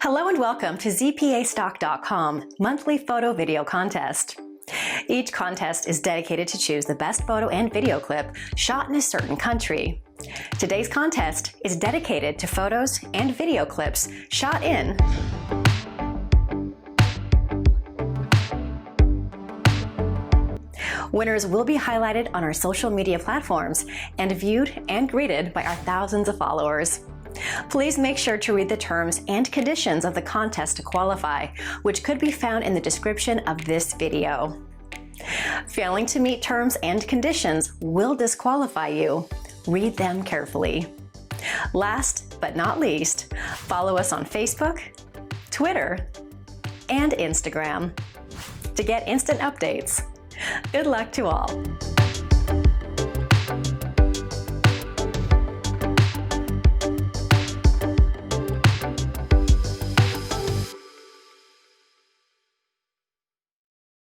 Hello and welcome to ZPAstock.com monthly photo video contest. Each contest is dedicated to choose the best photo and video clip shot in a certain country. Today's contest is dedicated to photos and video clips shot in Winners will be highlighted on our social media platforms and viewed and greeted by our thousands of followers. Please make sure to read the terms and conditions of the contest to qualify, which could be found in the description of this video. Failing to meet terms and conditions will disqualify you. Read them carefully. Last but not least, follow us on Facebook, Twitter, and Instagram to get instant updates. Good luck to all.